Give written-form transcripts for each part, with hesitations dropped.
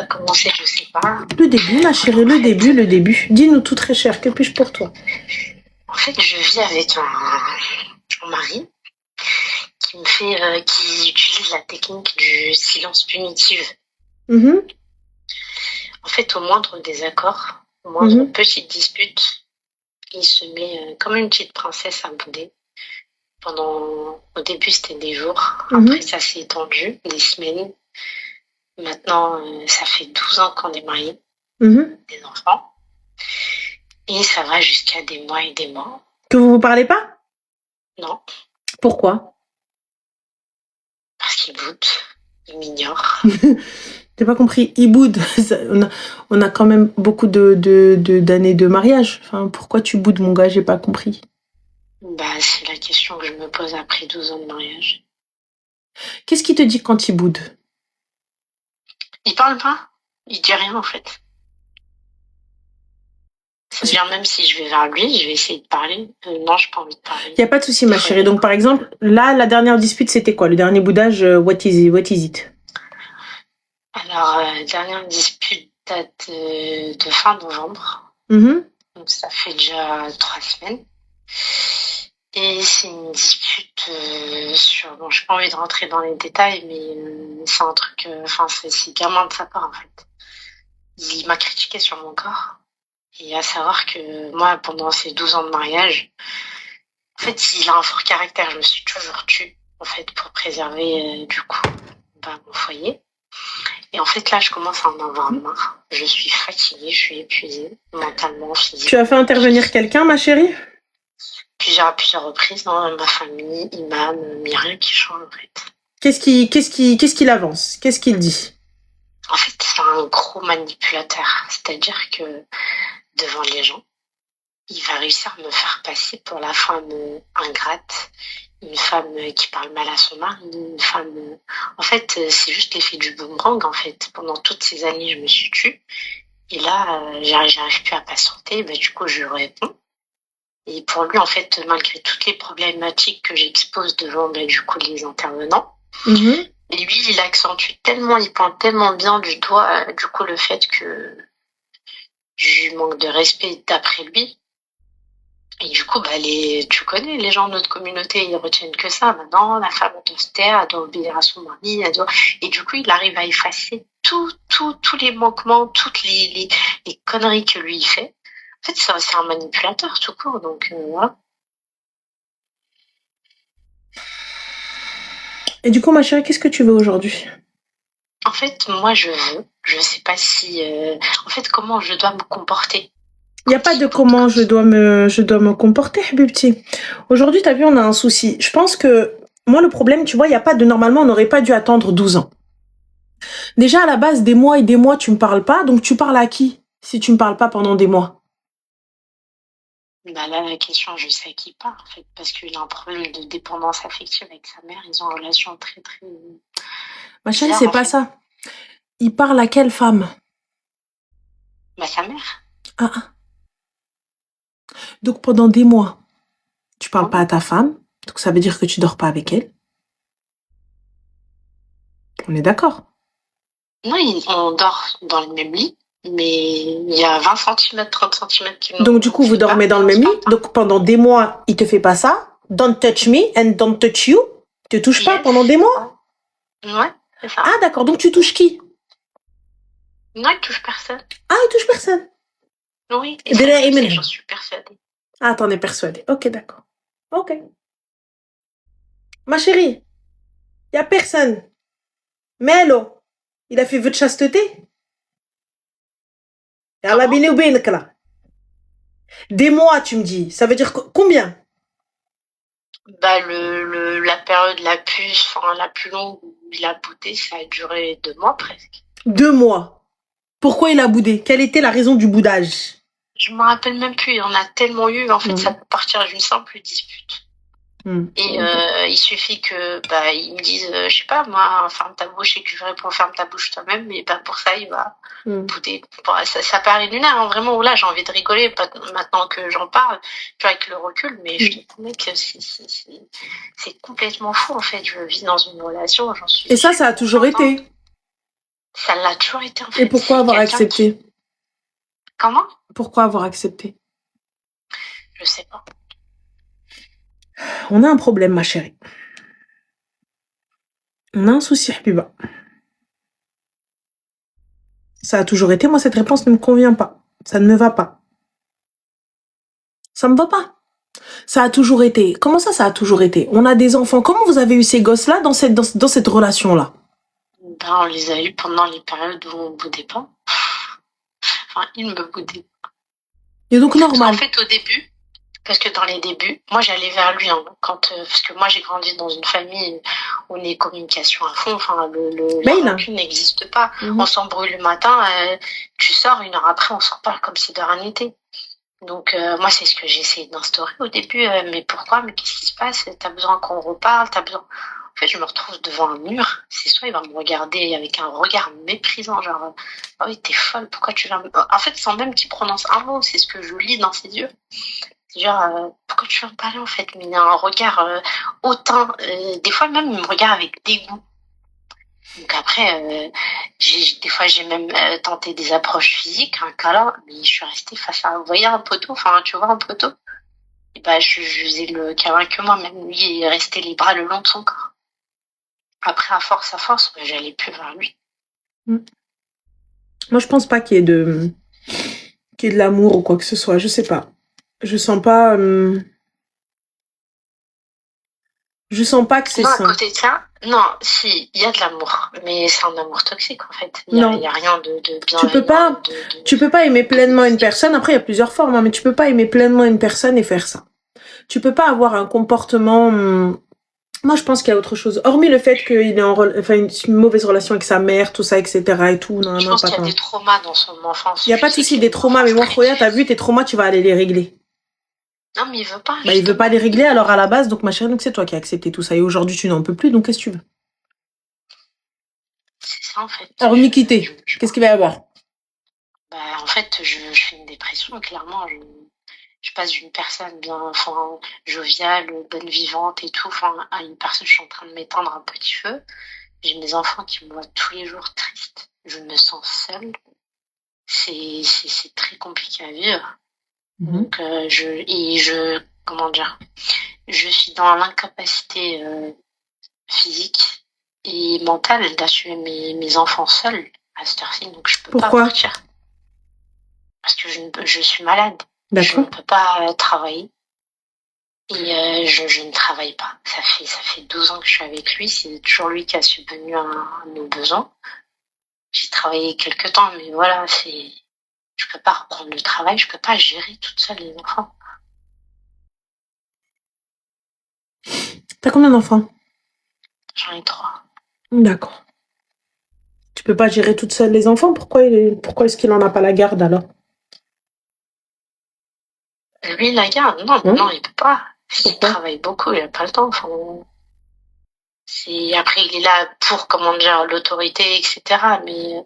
a commencé, je sais pas. Le début, ma chérie, le début. Dis-nous tout très cher, que puis-je pour toi? En fait, je vis avec un mari qui utilise la technique du silence punitif. En fait, au moindre désaccord, au moindre petite dispute, il se met comme une petite princesse à bouder. Au début, c'était des jours. Après, ça s'est étendu, des semaines. Maintenant, ça fait 12 ans qu'on est mariés, des enfants. Et ça va jusqu'à des mois et des mois. Que vous parlez pas? Non. Pourquoi? Parce qu'il boude, il m'ignore. T'as pas compris? Il boude. On a quand même beaucoup d'années de mariage. Enfin, pourquoi tu boudes, mon gars? J'ai pas compris. C'est la question que je me pose après 12 ans de mariage. Qu'est-ce qu'il te dit quand il boude? Il parle pas. Il dit rien, en fait. C'est-à-dire, même si je vais vers lui, je vais essayer de parler. Non, j'ai pas envie de parler. Y a pas de souci, ma chérie. Donc, par exemple, là, la dernière dispute, c'était quoi? Le dernier boudage, what is it? Alors, la dernière dispute date de fin novembre. Donc, ça fait déjà 3 semaines. Et c'est une dispute sur... Bon, j'ai pas envie de rentrer dans les détails, mais c'est un truc... c'est gamin de sa part, en fait. Il m'a critiqué sur mon corps. Et à savoir que moi, pendant ces 12 ans de mariage, en fait, il a un fort caractère. Je me suis toujours tue, en fait, pour préserver, mon foyer. Et en fait, là, je commence à en avoir marre. Je suis fatiguée, je suis épuisée, mentalement, physiquement. Tu as fait intervenir quelqu'un, ma chérie? À plusieurs reprises, dans ma famille, imam, mais rien qui change, en fait. Qu'est-ce qu'il avance? Qu'est-ce qu'il dit? En fait, c'est un gros manipulateur. C'est-à-dire que, devant les gens, il va réussir à me faire passer pour la femme ingrate, une femme qui parle mal à son mari, une femme... En fait, c'est juste l'effet du boomerang, en fait. Pendant toutes ces années, je me suis tue. Et là, j'arrive plus à patienter. Du coup, je réponds. Et pour lui, en fait, malgré toutes les problématiques que j'expose devant, les intervenants, et lui, il accentue tellement, il pointe tellement bien du doigt, le fait que je manque de respect d'après lui. Et du coup, tu connais, les gens de notre communauté, ils retiennent que ça. Maintenant, la femme, elle doit se taire, elle doit obéir à son mari, Et du coup, il arrive à effacer tous les manquements, toutes les conneries que lui, il fait. En fait, c'est un manipulateur, tout court, donc voilà. Et du coup, ma chérie, qu'est-ce que tu veux aujourd'hui? En fait, moi, je sais pas si... en fait, comment je dois me comporter. Il n'y a pas de comment je dois me comporter, Habibti. Aujourd'hui, t'as vu, on a un souci. Je pense que, moi, le problème, tu vois, il n'y a pas de... Normalement, on n'aurait pas dû attendre 12 ans. Déjà, à la base, des mois et des mois, tu me parles pas. Donc, tu parles à qui si tu me parles pas pendant des mois? Là, la question, je sais à qui part, en fait, parce qu'il a un problème de dépendance affective avec sa mère. Ils ont une relation très, très... Ma chérie, c'est pas ça. Il parle à quelle femme? Sa mère. Donc, pendant des mois, tu parles pas à ta femme. Donc, ça veut dire que tu dors pas avec elle. On est d'accord? Non, on dort dans le même lit, mais il y a 20 cm, 30 cm qui nous... Donc, du coup, vous dormez dans le même lit. Donc, pendant des mois, il te fait pas ça. Don't touch me and don't touch you. Tu te touches pas pendant des mois? Ouais, c'est ça. Ah, d'accord. Donc, tu touches qui? Non, il touche personne. Ah, il touche personne? Oui, et ça, j'en suis persuadée. Ah, t'en es persuadée. Ok, d'accord. Ok. Ma chérie, y a personne. Mais hello, il a fait vœu de chasteté. Allah bini ou binik là. Des mois, tu me dis. Ça veut dire combien? La période la plus longue où il a boudé, ça a duré 2 mois presque. 2 mois. Pourquoi il a boudé? Quelle était la raison du boudage? Je me rappelle même plus. Il y en a tellement eu. En fait, ça peut partir d'une simple dispute. Et il suffit que il me dise, je sais pas, moi, ferme ta bouche, et que je réponds ferme ta bouche toi-même, mais pour ça, il va bouder. Ça paraît lunaire, hein, vraiment, là, j'ai envie de rigoler maintenant que j'en parle, tu vois, avec le recul, mais je te promets que c'est complètement fou, en fait. Je vis dans une relation, j'en suis... Et ça a toujours été? Ça l'a toujours été, en Et fait. pourquoi C'est avoir quelqu'un qui... accepté? Comment? Pourquoi avoir accepté? Je sais pas. On a un problème, ma chérie. On a un souci, Habiba. Ça a toujours été, moi, cette réponse ne me convient pas. Ça ne me va pas. Ça me va pas. Ça a toujours été. Comment ça a toujours été? On a des enfants. Comment vous avez eu ces gosses-là dans cette relation-là? Ben, on les a eus pendant les périodes où on boudait pas. Enfin, ils me boudaient. Et donc, Parce normal. qu'en fait, au début, parce que dans les débuts, moi, j'allais vers lui, hein, parce que moi, j'ai grandi dans une famille où on est communication à fond. Enfin, la rancune n'existe pas. On s'embrouille le matin, tu sors, 1 heure après, on se reparle comme si de rien n'était. Donc, moi, c'est ce que j'ai essayé d'instaurer au début. Mais pourquoi? Mais qu'est-ce qui se passe? T'as besoin qu'on reparle? T'as besoin... En fait, je me retrouve devant un mur. C'est soit il va me regarder avec un regard méprisant, genre, oh oui, t'es folle, pourquoi tu viens me... En fait, sans même qu'il prononce un mot, c'est ce que je lis dans ses yeux. C'est genre, pourquoi tu viens me parler, en fait? Mais il a un regard hautain. Des fois, même, il me regarde avec dégoût. Donc après, des fois, j'ai même tenté des approches physiques, un câlin, mais je suis restée face à, vous voyez, un poteau, enfin, tu vois, un poteau? Et bah, je faisais le câlin que moi, même lui, il restait les bras le long de son corps. Après, à force, bah, j'allais plus vers lui. Moi, je pense pas qu'il y ait de l'amour ou quoi que ce soit, je sais pas. Je sens pas que c'est Non, ça. à côté de ça, non, si, il y a de l'amour, mais c'est un amour toxique, en fait. Il y a rien de bienveillant. Tu peux pas aimer pleinement une personne. Après, il y a plusieurs formes, hein, mais tu peux pas aimer pleinement une personne et faire ça. Tu peux pas avoir un comportement... Moi, je pense qu'il y a autre chose. Hormis le fait qu'il est une mauvaise relation avec sa mère, tout ça, etc. et tout. Non, Je pense qu'il y a des traumas dans son enfance. Il y a pas de souci, des traumas, mais moi, Khoya, t'as vu tes traumas, tu vas aller les régler. Non, mais il veut pas. Bah, il veut pas les régler, alors à la base, donc ma chérie, donc c'est toi qui as accepté tout ça. Et aujourd'hui, tu n'en peux plus, donc qu'est-ce que tu veux? C'est ça, en fait. Hormis quitter, qu'est-ce qu'il va y avoir? Bah, en fait, je fais une dépression, clairement. Je passe d'une personne bien, enfin, joviale, bonne vivante et tout, enfin, à une personne, je suis en train de m'éteindre un petit feu. J'ai mes enfants qui me voient tous les jours triste. Je me sens seule. C'est très compliqué à vivre. Donc, comment dire, je suis dans l'incapacité physique et mentale d'assumer mes enfants seuls à cette heure-ci. Donc, je peux pas partir. Parce que je suis malade. Je ne peux pas travailler. Et je ne travaille pas. Ça fait 12 ans que je suis avec lui. C'est toujours lui qui a subvenu à nos besoins. J'ai travaillé quelques temps, mais voilà, je peux pas reprendre le travail. Je peux pas gérer toute seule les enfants. T'as combien d'enfants? J'en ai 3. D'accord. Tu peux pas gérer toute seule les enfants? Pourquoi est-ce qu'il en a pas la garde alors? Lui, la garde? Non, il peut pas. Il travaille beaucoup, il a pas le temps. Enfin, après, il est là pour, comment dire, l'autorité, etc. Mais,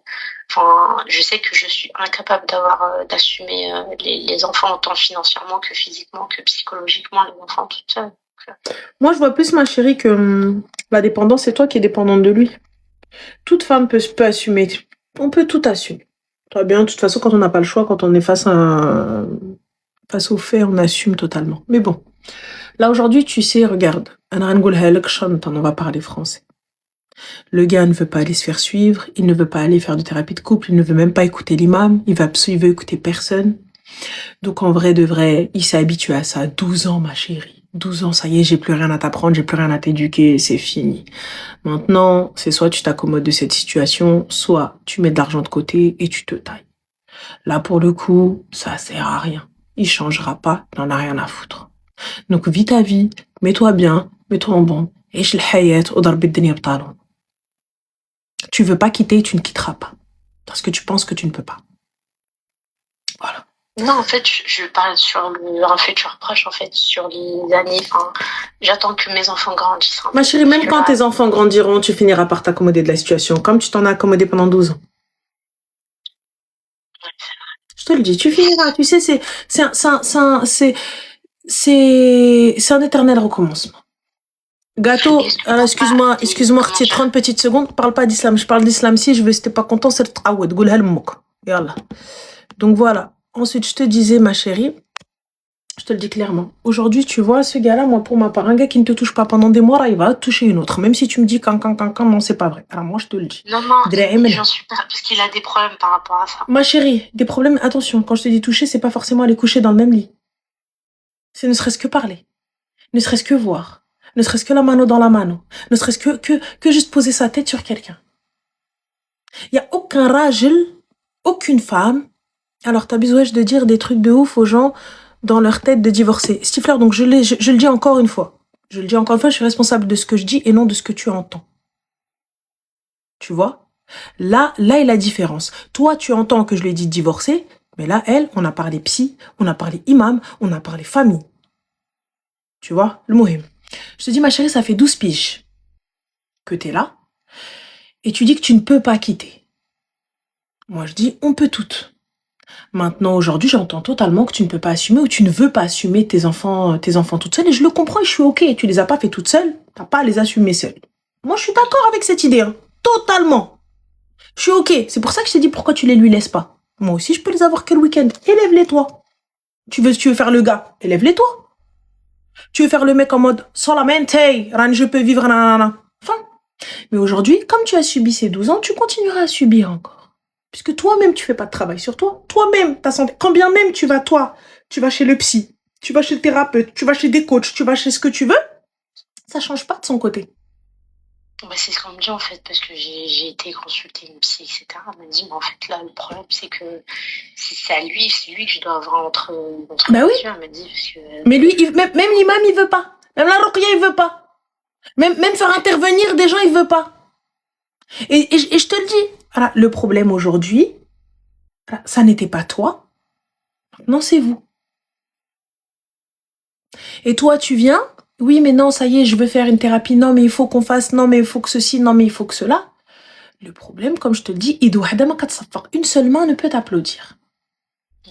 enfin, je sais que je suis incapable d'assumer les enfants autant financièrement que physiquement que psychologiquement, les enfants toute seule. Moi, je vois plus, ma chérie, que la dépendance, c'est toi qui es dépendante de lui. Toute femme peut assumer. On peut tout assumer. Très bien, de toute façon, quand on n'a pas le choix, quand on est face aux faits, on assume totalement. Mais bon, là, aujourd'hui, tu sais, regarde, on va parler français. Le gars ne veut pas aller se faire suivre, il ne veut pas aller faire de thérapie de couple, il ne veut même pas écouter l'imam, il veut écouter personne. Donc, en vrai de vrai, il s'est habitué à ça. 12 ans, ma chérie. 12 ans, ça y est, j'ai plus rien à t'apprendre, j'ai plus rien à t'éduquer, c'est fini. Maintenant, c'est soit tu t'accommodes de cette situation, soit tu mets de l'argent de côté et tu te tailles. Là, pour le coup, ça sert à rien. Il changera pas, t'en as rien à foutre. Donc, vis ta vie, mets-toi bien, mets-toi en bon. عيش الحياة وضرب الدنيا بطالون. Tu veux pas quitter, tu ne quitteras pas. Parce que tu penses que tu ne peux pas. Voilà. Non, en fait, je parle sur un futur proche, en fait, sur les années. Enfin, j'attends que mes enfants grandissent. Ma chérie, même quand tes enfants grandiront, tu finiras par t'accommoder de la situation, comme tu t'en as accommodé pendant 12 ans. Je te le dis, tu finiras. Tu sais, c'est un éternel recommencement. Gâteau, Est-ce que alors t'as pas excuse-moi, comment retiens dire? 30 petites secondes. Parle pas d'islam. Je parle d'islam si je veux. Si t'es pas content, c'est le ta'awad. Goulha l'mouk. Yallah. Donc voilà. Ensuite, je te disais, ma chérie, je te le dis clairement. Aujourd'hui, tu vois, ce gars-là, moi, pour ma part, un gars qui ne te touche pas pendant des mois, il va te toucher une autre. Même si tu me dis non, c'est pas vrai. Alors moi, je te le dis. Non, j'en suis pas, parce qu'il a des problèmes par rapport à ça. Ma chérie, des problèmes, attention, quand je te dis toucher, c'est pas forcément aller coucher dans le même lit. C'est ne serait-ce que parler. Ne serait-ce que voir. Ne serait-ce que la mano dans la mano. Ne serait-ce que juste poser sa tête sur quelqu'un. Il y a aucun rajel, aucune femme. Alors t'as besoin de dire des trucs de ouf aux gens dans leur tête de divorcer. Stifler, donc je le dis encore une fois. Je le dis encore une fois, je suis responsable de ce que je dis et non de ce que tu entends. Tu vois? Là est la différence. Toi, tu entends que je lui ai dit de divorcer, mais là, elle, on a parlé psy, on a parlé imam, on a parlé famille. Tu vois? Le mohim. Je te dis, ma chérie, ça fait 12 piges que t'es là et tu dis que tu ne peux pas quitter. Moi, je dis, on peut toutes. Maintenant, aujourd'hui, j'entends totalement que tu ne peux pas assumer ou tu ne veux pas assumer tes enfants toutes seules et je le comprends et je suis ok. Tu les as pas fait toutes seules, t'as pas à les assumer seules. Moi, je suis d'accord avec cette idée, hein. Totalement. Je suis ok. C'est pour ça que je t'ai dit pourquoi tu les lui laisses pas. Moi aussi, je peux les avoir que le week-end. Élève-les toi. Tu veux faire le gars, élève-les toi. Tu veux faire le mec en mode solamente, je peux vivre, nanana. Enfin. Mais aujourd'hui, comme tu as subi ces 12 ans, tu continueras à subir encore. Puisque toi-même, tu fais pas de travail sur toi. Toi-même, ta santé. Quand bien même tu vas chez le psy, tu vas chez le thérapeute, tu vas chez des coachs, tu vas chez ce que tu veux, ça change pas de son côté. Bah, c'est ce qu'on me dit en fait, parce que j'ai été consulter une psy, etc. Elle m'a dit, mais en fait, là, le problème, c'est que c'est lui que je dois avoir entre bah oui. les yeux. Elle m'a dit, parce que... Mais lui, même l'imam, il veut pas. Même la ruqya, il veut pas. Même faire intervenir des gens, il veut pas. Et je te le dis. Voilà, le problème aujourd'hui, ça n'était pas toi. Non, c'est vous. Et toi, tu viens, oui, mais non, ça y est, je veux faire une thérapie. Non, mais il faut qu'on fasse. Non, mais il faut que ceci. Non, mais il faut que cela. Le problème, comme je te le dis, une seule main ne peut t'applaudir.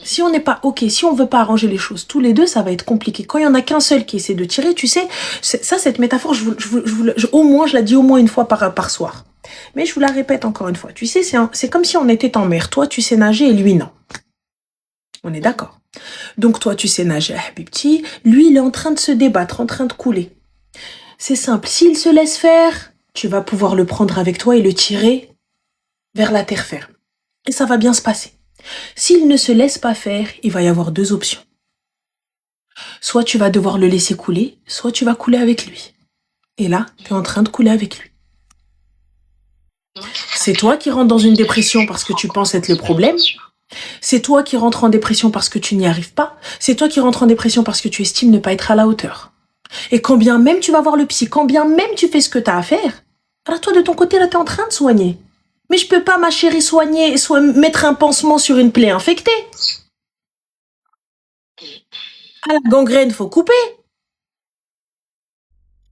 Si on n'est pas ok, si on veut pas arranger les choses tous les deux, ça va être compliqué. Quand il y en a qu'un seul qui essaie de tirer, tu sais, ça, cette métaphore, au moins, je la dis au moins une fois par soir. Mais je vous la répète encore une fois. Tu sais, c'est comme si on était en mer. Toi, tu sais nager et lui, non. On est d'accord. Donc, toi, tu sais nager, Habibti. Lui, il est en train de se débattre, en train de couler. C'est simple. S'il se laisse faire, tu vas pouvoir le prendre avec toi et le tirer vers la terre ferme. Et ça va bien se passer. S'il ne se laisse pas faire, il va y avoir deux options. Soit tu vas devoir le laisser couler, soit tu vas couler avec lui. Et là, tu es en train de couler avec lui. C'est toi qui rentres dans une dépression parce que tu penses être le problème. C'est toi qui rentres en dépression parce que tu n'y arrives pas. C'est toi qui rentres en dépression parce que tu estimes ne pas être à la hauteur. Et quand bien même tu vas voir le psy, quand bien même tu fais ce que tu as à faire, alors toi de ton côté, là, tu es en train de soigner. Mais je peux pas, ma chérie, soigner, mettre un pansement sur une plaie infectée. À la gangrène, faut couper.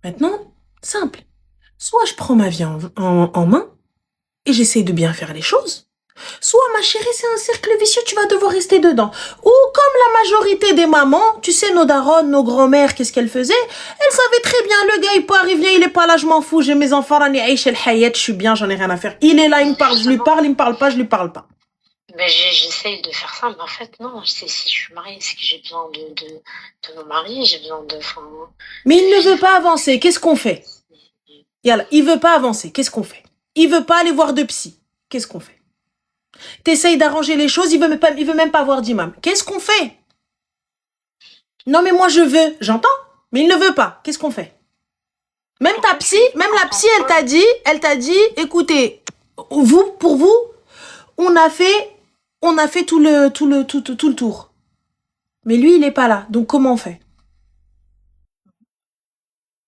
Maintenant, simple. Soit je prends ma vie en main et j'essaie de bien faire les choses. Soit, ma chérie, c'est un cercle vicieux, tu vas devoir rester dedans. Ou comme la majorité des mamans, tu sais, nos daronnes, nos grand-mères, qu'est-ce qu'elles faisaient? Elles savaient très bien, le gars, il peut arriver, il est pas là, je m'en fous, j'ai mes enfants, je suis bien, j'en ai rien à faire. Il est là, il me parle, je lui parle, il me parle pas, je lui parle pas. Ben, j'essaye de faire ça, mais en fait, non, si je suis mariée, c'est que j'ai besoin de mon mari, j'ai besoin de... Mais il ne veut pas avancer, qu'est-ce qu'on fait? Yalla, il veut pas avancer, qu'est-ce qu'on fait? Il veut pas aller voir de psy, qu'est-ce qu'on fait? T'essayes d'arranger les choses, il veut même pas voir d'imam. Qu'est-ce qu'on fait? Non mais moi je veux, j'entends, mais il ne veut pas. Qu'est-ce qu'on fait? Même la psy, elle t'a dit, écoutez, pour vous, on a fait tout le tour. Mais lui, il est pas là. Donc comment on fait?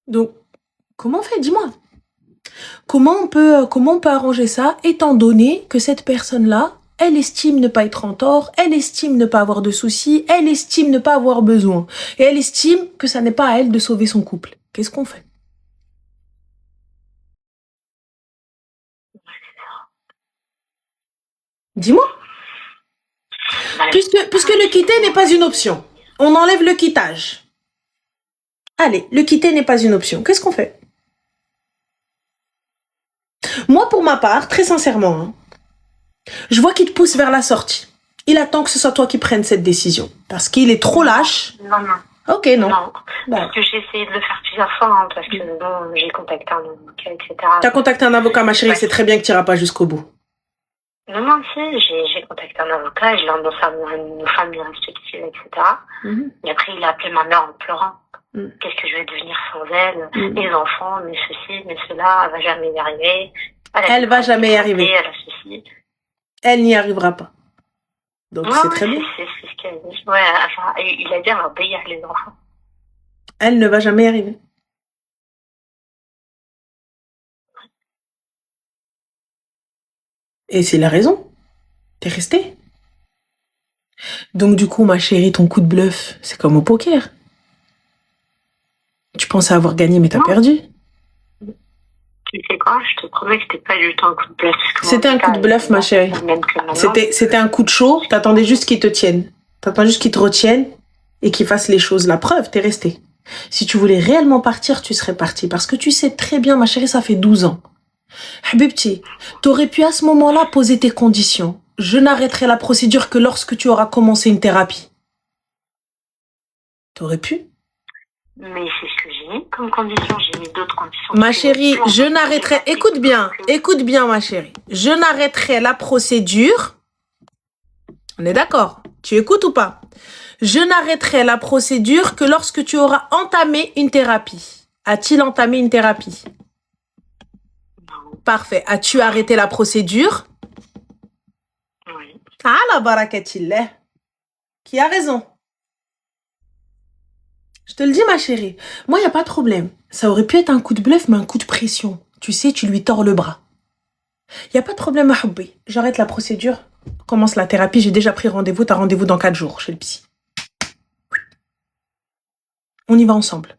Donc comment on fait? Dis-moi. Comment on peut arranger ça, étant donné que cette personne-là, elle estime ne pas être en tort, elle estime ne pas avoir de soucis, elle estime ne pas avoir besoin. Et elle estime que ça n'est pas à elle de sauver son couple. Qu'est-ce qu'on fait? Dis-moi. Puisque le quitter n'est pas une option. On enlève le quittage. Allez, le quitter n'est pas une option. Qu'est-ce qu'on fait? Moi, pour ma part, très sincèrement, hein, je vois qu'il te pousse vers la sortie. Il attend que ce soit toi qui prennes cette décision. Parce qu'il est trop lâche. Non. Ok, non. Non. Parce que j'ai essayé de le faire plusieurs fois, hein, parce que bon, j'ai contacté un avocat, etc. T'as contacté un avocat, ma chérie, Ouais. c'est très bien que tu n'iras pas jusqu'au bout. Non, si, j'ai contacté un avocat, je l'ai annoncé à nos familles respectives, etc. Et après, il a appelé ma mère en pleurant. Qu'est-ce que je vais devenir sans elle? Les enfants, mais ceci, mais cela, elle va jamais y arriver. Elle va jamais y arriver. Elle a ceci. Elle n'y arrivera pas. Donc Ouais, c'est très bien. C'est ce qu'elle a dit. Ouais, enfin, il a dit elle va payer les enfants. Elle ne va jamais y arriver. Et c'est la raison. T'es restée. Donc du coup, ma chérie, ton coup de bluff, c'est comme au poker. Tu pensais avoir gagné, mais t'as perdu. Tu sais quoi, je te promets que c'était pas du tout un coup de bluff. C'était un coup de bluff, ma chérie. C'était un coup de chaud. T'attendais juste qu'ils te tiennent. T'attends juste qu'ils te retiennent et qu'ils fassent les choses. La preuve, t'es restée. Si tu voulais réellement partir, tu serais partie. Parce que tu sais très bien, ma chérie, ça fait 12 ans. Habibti, t'aurais pu à ce moment-là poser tes conditions. Je n'arrêterai la procédure que lorsque tu auras commencé une thérapie. T'aurais pu? Mais c'est ce que j'ai mis comme condition. J'ai mis d'autres conditions. Ma chérie, je n'arrêterai... Écoute bien, ma chérie. Je n'arrêterai la procédure. On est d'accord? Tu écoutes ou pas? Je n'arrêterai la procédure que lorsque tu auras entamé une thérapie. A-t-il entamé une thérapie? Non. Parfait. As-tu arrêté la procédure? Oui. Ah, la barakatillah. Qui a raison? Je te le dis, ma chérie. Moi, il n'y a pas de problème. Ça aurait pu être un coup de bluff, mais un coup de pression. Tu sais, tu lui tords le bras. Il n'y a pas de problème, Mahoubi. J'arrête la procédure. Commence la thérapie. J'ai déjà pris rendez-vous. T'as rendez-vous dans 4 jours chez le psy. On y va ensemble.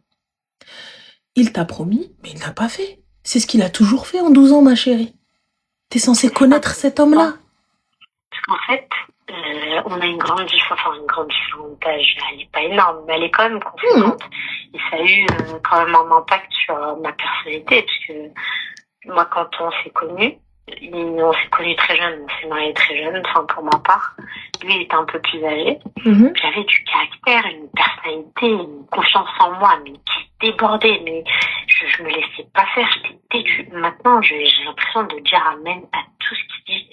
Il t'a promis, mais il n'a pas fait. C'est ce qu'il a toujours fait en 12 ans, ma chérie. T'es censée connaître cet homme-là. Parce qu'en fait, on a une grande différence d'âge. Elle n'est pas énorme, mais elle est quand même conséquente. Et ça a eu quand même un impact sur ma personnalité, parce que moi, quand on s'est connus très jeune, on s'est mariés très jeune, enfin pour ma part. Lui, il était un peu plus âgé. J'avais du caractère, une personnalité, une confiance en moi, mais qui débordait. Mais je me laissais pas faire, j'étais têtue. Maintenant, j'ai l'impression de dire amen à tout ce qu'il dit.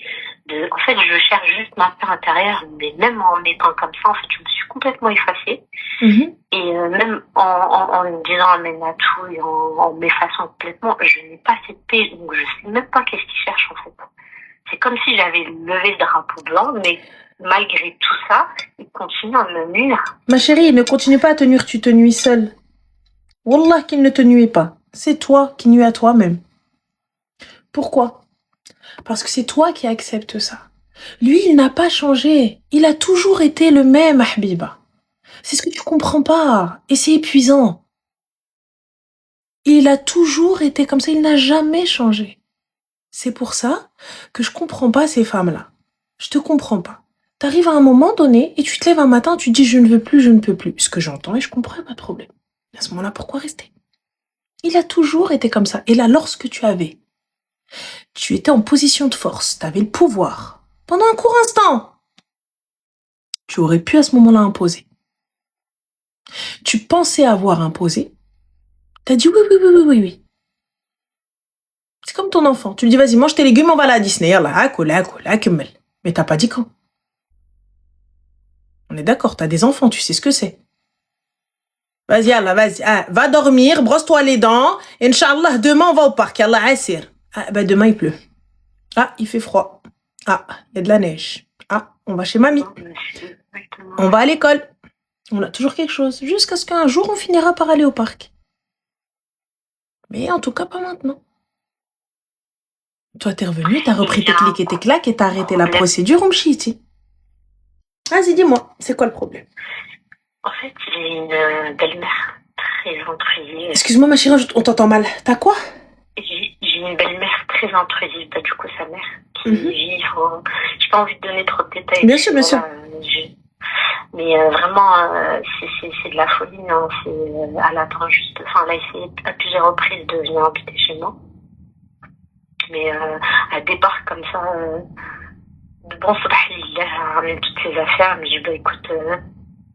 En fait, je cherche juste ma paix intérieure, mais même en étant comme ça, en fait, je me suis complètement effacée. Et même en me disant amen à tout et en m'effaçant complètement, je n'ai pas cette paix, donc je sais même pas qu'est-ce qu'il cherche en fait. C'est comme si j'avais levé le drapeau blanc, mais malgré tout ça, il continue à me nuire. Ma chérie, il ne continue pas à te nuire, tu te nuis seule. Wallah qu'il ne te nuit pas. C'est toi qui nuis à toi-même. Pourquoi? Parce que c'est toi qui acceptes ça. Lui, il n'a pas changé. Il a toujours été le même, Habiba. C'est ce que tu comprends pas. Et c'est épuisant. Il a toujours été comme ça. Il n'a jamais changé. C'est pour ça que je comprends pas ces femmes-là. Je te comprends pas. T'arrives à un moment donné et tu te lèves un matin, tu te dis je ne veux plus, je ne peux plus. Ce que j'entends et je comprends, pas de problème. À ce moment-là, pourquoi rester? Il a toujours été comme ça. Et là, lorsque tu étais en position de force, tu avais le pouvoir, pendant un court instant, tu aurais pu à ce moment-là imposer. Tu pensais avoir imposé, tu as dit oui. C'est comme ton enfant, tu lui dis vas-y, mange tes légumes, on va aller à Disney. Mais t'as pas dit quand. On est d'accord, t'as des enfants, tu sais ce que c'est. Vas-y, Allah, vas-y, va dormir, brosse-toi les dents, Inch'Allah, demain on va au parc, Allah assir. Demain il pleut. Il fait froid. Il y a de la neige. On va chez mamie. On va à l'école. On a toujours quelque chose. Jusqu'à ce qu'un jour, on finira par aller au parc. Mais en tout cas, pas maintenant. Toi, t'es revenu, t'as repris tes clics et tes claques et t'as arrêté la procédure, Mchiti. Vas-y, dis-moi, c'est quoi le problème? En fait, j'ai une belle-mère très intrusive. Excuse-moi, ma chérie, on t'entend mal. T'as quoi? J'ai une belle-mère très intrusive, du coup, sa mère, qui vit. J'ai pas envie de donner trop de détails. Bien sûr. Mais vraiment, c'est de la folie. Hein. Elle attend juste. Enfin, elle a essayé à plusieurs reprises de venir habiter chez moi. mais elle débarque comme ça. Bon, elle ramène toutes ses affaires. Elle me dit, bah écoute,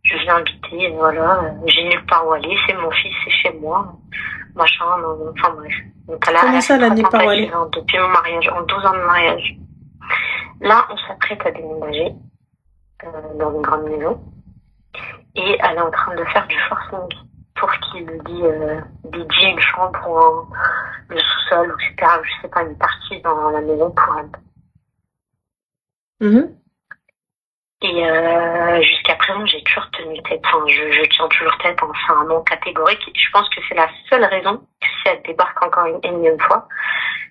je viens habiter, voilà, j'ai nulle part où aller, c'est mon fils, c'est chez moi, machin, enfin bref. Donc Comment ça, elle a nulle part où aller? Depuis mon mariage, en 12 ans de mariage. Là, on s'apprête à déménager dans une grande maison. Et elle est en train de faire du forcing pour qu'il dédie une chambre ou le sous-sol, etc. Je sais pas, une partie dans la maison pour elle. Et jusqu'à présent, j'ai toujours tenu tête. Enfin, je tiens toujours tête. C'est un non catégorique. Je pense que c'est la seule raison que si elle débarque encore une énième fois,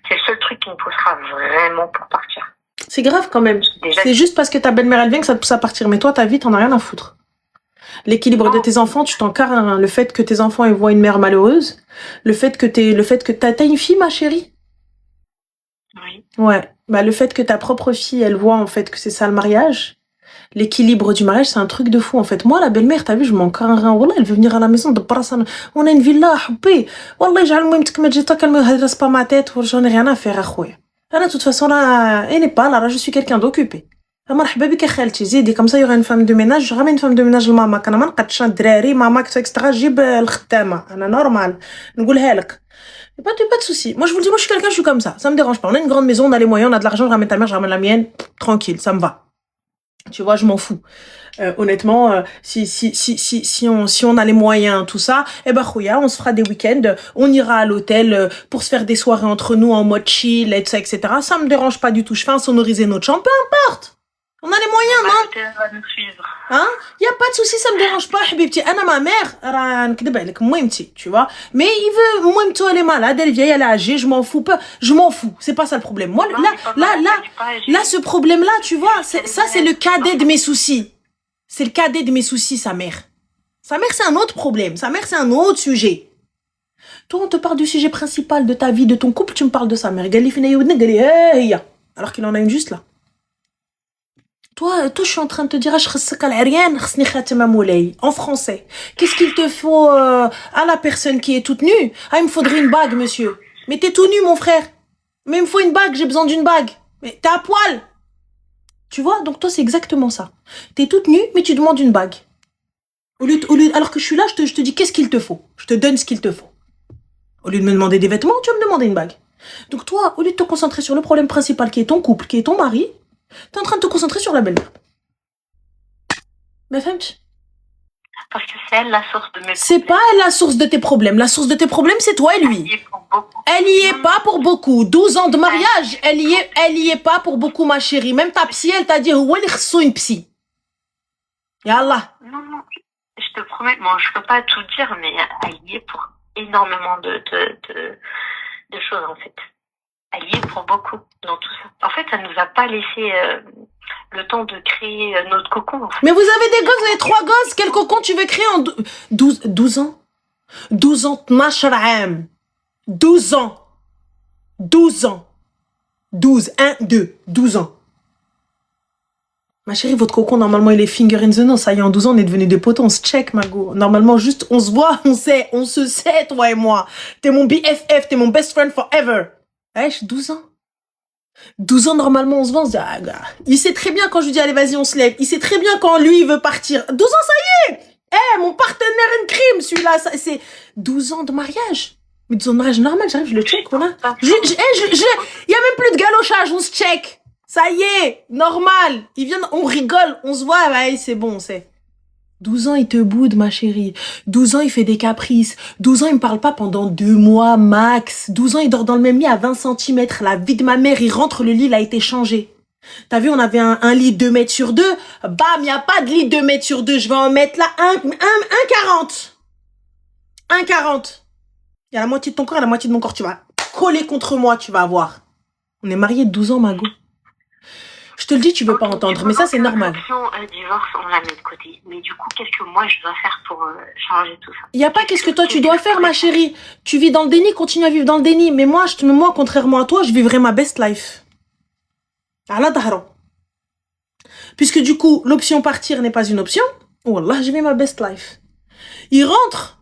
c'est le seul truc qui me poussera vraiment pour partir. C'est grave quand même. Déjà, c'est juste parce que ta belle-mère elle vient que ça te pousse à partir. Mais toi, ta vie, t'en as rien à foutre. L'équilibre de tes enfants, tu t'en carres. Hein. Le fait que tes enfants ils voient une mère malheureuse, le fait que t'as une fille, ma chérie. Oui. Ouais. Bah le fait que ta propre fille, elle voit en fait que c'est ça le mariage. L'équilibre du mariage, c'est un truc de fou en fait. Moi, la belle-mère, t'as vu, je m'en carre un rein. Wallah, elle veut venir à la maison de Brassana. On a une villa, حبي. Wallah, j'ai le même truc, mais j'ai pas qu'elle me redresse pas ma tête. J'en ai rien à faire, akhoya. De toute façon, là, elle n'est pas là, je suis quelqu'un d'occupé. مرحبا بك خالتي زيدي comme ça il y aura une femme de ménage je ramène une femme de ménage لماماك انا ما نقدش الدراري ماماك اكسترا جيب الخدامه انا نورمال نقولها لك pas de souci. Moi je vous le dis, moi je suis quelqu'un, je suis comme ça me dérange pas. On a une grande maison, on a les moyens, on a de l'argent, je ramène ta mère, je ramène la mienne, tranquille, ça me va. Tu vois, je m'en fous. Honnêtement, si on a les moyens, tout ça, eh ben, khouya, on se fera des week-ends, on ira à l'hôtel pour se faire des soirées entre nous en mode chill, et ça, etc. Ça me dérange pas du tout. Je fais insonoriser notre chambre, peu importe. On a les moyens, non? Hein? Y a pas de souci, ça me dérange pas, habibti. Anna, ma mère, tu vois. Mais il veut, moi, elle est malade, elle est vieille, elle est âgée, je m'en fous pas. Je m'en fous. C'est pas ça le problème. Moi, là, ce problème-là, tu vois, ça, c'est le cadet de mes soucis. C'est le cadet de mes soucis, sa mère. Sa mère, c'est un autre problème. Sa mère, c'est un autre sujet. Toi, on te parle du sujet principal de ta vie, de ton couple, tu me parles de sa mère. Alors qu'il en a une juste là. Toi, je suis en train de te dire, en français. Qu'est-ce qu'il te faut à la personne qui est toute nue? Ah, il me faudrait une bague, monsieur. Mais t'es tout nu, mon frère. Mais il me faut une bague, j'ai besoin d'une bague. Mais t'es à poil. Tu vois? Donc toi, c'est exactement ça. T'es toute nue, mais tu demandes une bague. Alors que je suis là, je te dis, qu'est-ce qu'il te faut? Je te donne ce qu'il te faut. Au lieu de me demander des vêtements, tu vas me demander une bague. Donc toi, au lieu de te concentrer sur le problème principal qui est ton couple, qui est ton mari, t'es en train de te concentrer sur la belle-mère. Mais femme, parce que c'est elle la source de mes problèmes. C'est pas elle la source de tes problèmes. La source de tes problèmes, c'est toi et lui. Elle y est pas pour beaucoup. 12 ans de mariage, elle y est pas pour beaucoup, ma chérie. Même ta psy, elle t'a dit, où est une psy? Yallah. Non, je te promets, moi, je peux pas tout dire, mais elle y est pour énormément de choses, en fait. Elle y est pour beaucoup dans tout ça. En fait, ça nous a pas laissé le temps de créer notre cocon. En fait. Mais vous avez des gosses, vous avez 3 gosses. Quel cocon tu veux créer en 12 ans? 12 ans, 12 عام. 12 ans. 12 ans. 12, 1, 2, 12 ans. Ma chérie, votre cocon, normalement, il est finger in the nose. Ça y est, en 12 ans, on est devenus des potos. On se check, ma go. Normalement, juste, on se voit, on se sait, toi et moi. T'es mon BFF, t'es mon best friend forever. Wesh, 12 ans. 12 ans, normalement, on se vend, on se dit, ah, gars. Il sait très bien quand je lui dis, allez, vas-y, on se lève. Il sait très bien quand lui, il veut partir. 12 ans, ça y est. Mon partenaire in crime, celui-là, c'est 12 ans de mariage. Mais 12 ans de mariage normal, j'arrive, je le check, voilà. Il y a même plus de galochage, on se check. Ça y est, normal. Il vient, on rigole, on se voit, ouais, c'est bon, c'est. 12 ans, il te boude, ma chérie. 12 ans, il fait des caprices. 12 ans, il me parle pas pendant 2 mois, max. 12 ans, il dort dans le même lit à 20 cm. La vie de ma mère, il rentre, le lit, il a été changé. T'as vu, on avait un lit 2 mètres sur 2. Bam, y a pas de lit 2 mètres sur 2. Je vais en mettre là 1,40. 1,40. Y a la moitié de ton corps et la moitié de mon corps. Tu vas coller contre moi, tu vas voir. On est mariés de 12 ans, Mago. Je te le dis, tu veux pas entendre, mais ça, c'est normal. Divorce, on la met de côté. Mais du coup, qu'est-ce que moi, je dois faire pour changer tout ça? Il y a pas qu'est-ce que toi, tu dois faire, ma chérie. Tu vis dans le déni, continue à vivre dans le déni. Mais moi, contrairement à toi, je vivrai ma best life. Ala dahra. Puisque du coup, l'option partir n'est pas une option. Wallah, je vis ma best life. Il rentre.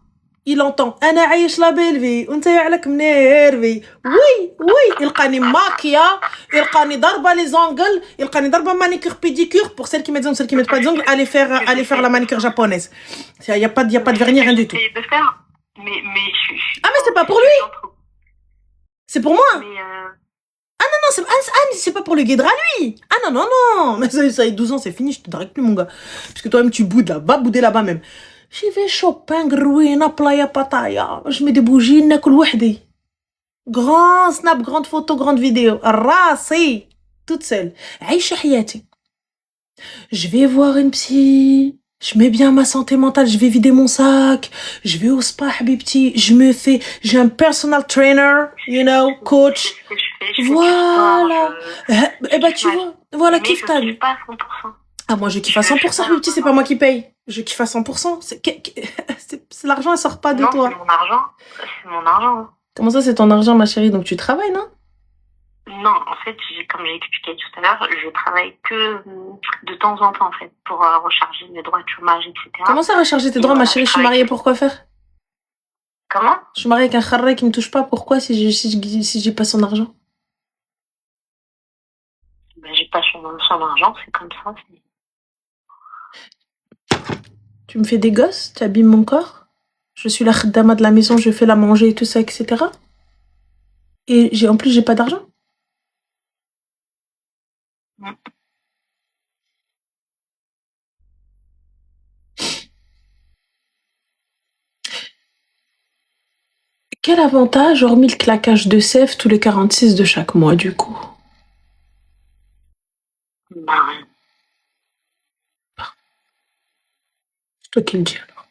il entend انا عايش لا بيل في وانت عليك منيرفي وي يلقاني ماكيا يلقاني ضربه لي زونغل يلقاني ضربه مانيكير بيديكير pour celles qui mettent celles qui mettent pas de ongles allez faire la manicure japonaise il y a pas de vernis rien du tout de faire ah mais c'est pas pour lui c'est pour moi mais non c'est pas pour le guédre à lui ah non mais ça y est 12 ans c'est fini je te drague plus mon gars parce que toi-même tu boudes là va bouder là-bas même j'y vais shopping روينة playa pataya je mets des bougies ناكل وحدي grand snap grande photo grande vidéo راسي toute seule عايشة حياتي je vais voir une psy je mets bien ma santé mentale je vais vider mon sac je vais au spa حبيبتي j'ai un personal trainer you know coach voilà et bah tu vois voilà kiffe ta vie pas à 100%. ah moi je kiffe à 100% حبيبتي c'est pas moi qui paye je kiffe à 100% c'est l'argent elle sort pas de non, toi c'est mon argent comment ça c'est ton argent ma chérie donc tu travailles non non en fait comme j'ai expliqué tout à l'heure je travaille que de temps en temps en fait pour recharger mes droits de chômage etc. Comment ça recharger tes droits ma chérie je suis mariée pour quoi faire comment je suis mariée avec un kharra qui me touche pas pourquoi si j'ai pas son argent ben, j'ai pas son argent c'est comme ça tu me fais des gosses tu abîmes mon corps je suis la khaddama de la maison je fais la manger et tout ça etc. et en plus j'ai pas d'argent Quel avantage, hormis le claquage de sève tous les 46 de chaque mois, du coup rien. C'est toi qui le dis, alors.